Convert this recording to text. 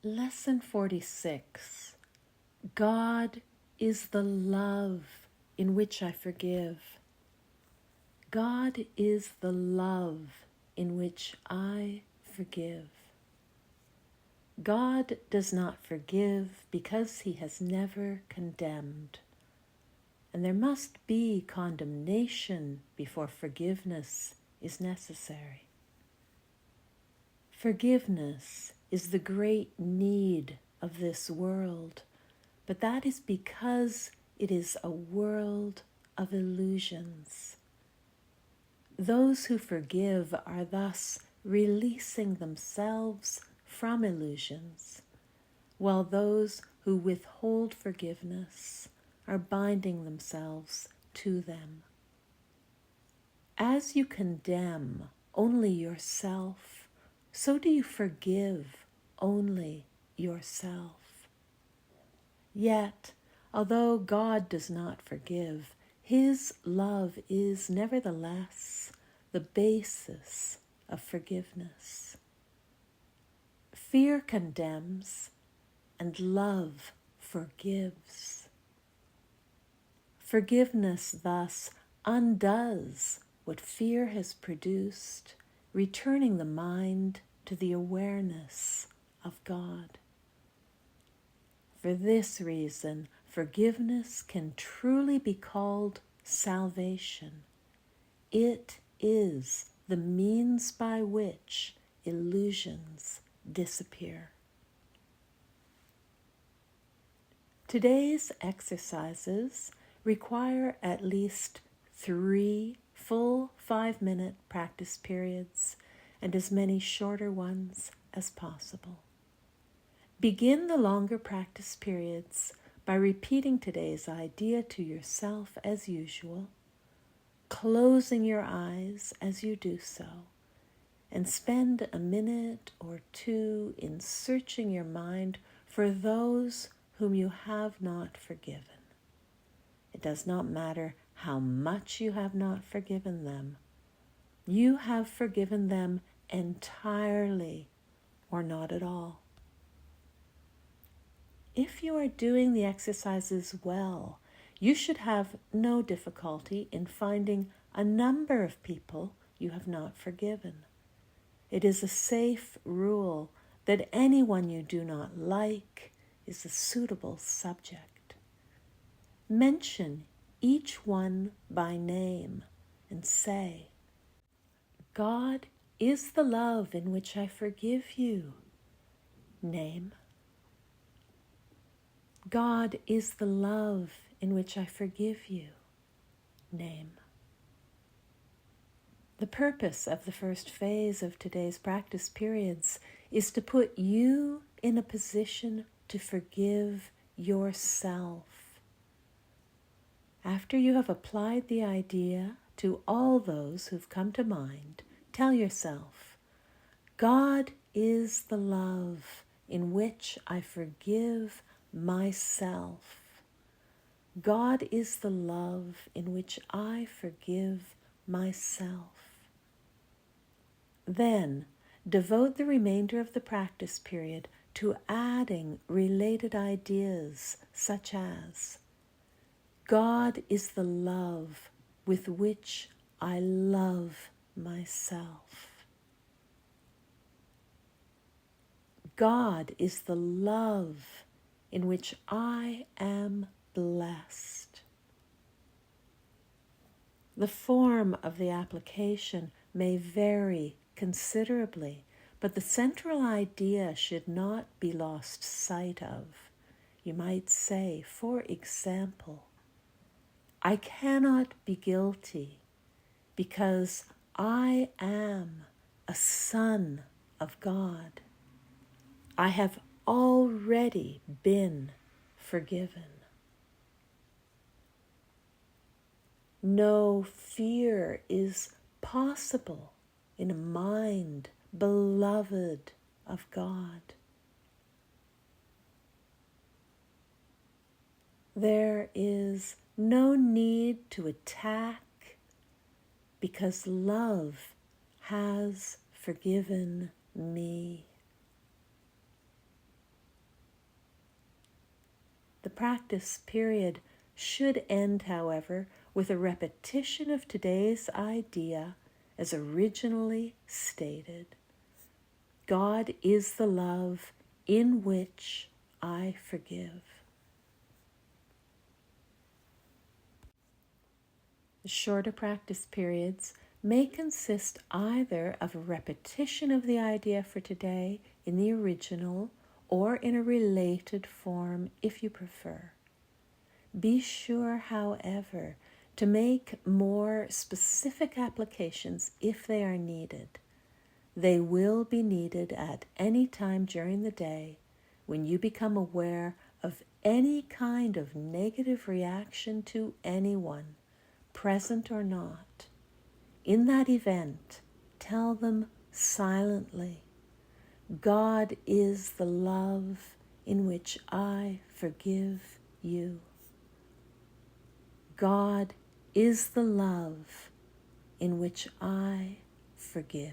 Lesson 46. God is the love in which I forgive. God is the love in which I forgive. God does not forgive because he has never condemned. And there must be condemnation before forgiveness is necessary. Forgiveness is the great need of this world, but that is because it is a world of illusions. Those who forgive are thus releasing themselves from illusions, while those who withhold forgiveness are binding themselves to them. As you condemn only yourself, so do you forgive only yourself. Yet, although God does not forgive, his love is nevertheless the basis of forgiveness. Fear condemns, and love forgives. Forgiveness thus undoes what fear has produced, returning the mind to the awareness of God. For this reason, forgiveness can truly be called salvation. It is the means by which illusions disappear. Today's exercises require at least 3 full 5-minute practice periods and as many shorter ones as possible. Begin the longer practice periods by repeating today's idea to yourself as usual, closing your eyes as you do so, and spend a minute or 2 in searching your mind for those whom you have not forgiven. It does not matter how much you have not forgiven them. You have forgiven them entirely or not at all. If you are doing the exercises well, you should have no difficulty in finding a number of people you have not forgiven. It is a safe rule that anyone you do not like is a suitable subject. Mention each one by name and say, God is the love in which I forgive you. Name. God is the love in which I forgive you. Name. The purpose of the first phase of today's practice periods is to put you in a position to forgive yourself. After you have applied the idea to all those who've come to mind, tell yourself, God is the love in which I forgive myself. God is the love in which I forgive myself. Then, devote the remainder of the practice period to adding related ideas such as, God is the love with which I love myself. God is the love in which I am blessed. The form of the application may vary considerably, but the central idea should not be lost sight of. You might say, for example, I cannot be guilty because I am a son of God. I have already been forgiven. No fear is possible in a mind beloved of God. There is no need to attack because love has forgiven me. practice period should end, however, with a repetition of today's idea as originally stated. God is the love in which I forgive. The shorter practice periods may consist either of a repetition of the idea for today in the original or in a related form if you prefer. Be sure, however, to make more specific applications if they are needed. They will be needed at any time during the day when you become aware of any kind of negative reaction to anyone, present or not. In that event, tell them silently, God is the love in which I forgive you. God is the love in which I forgive.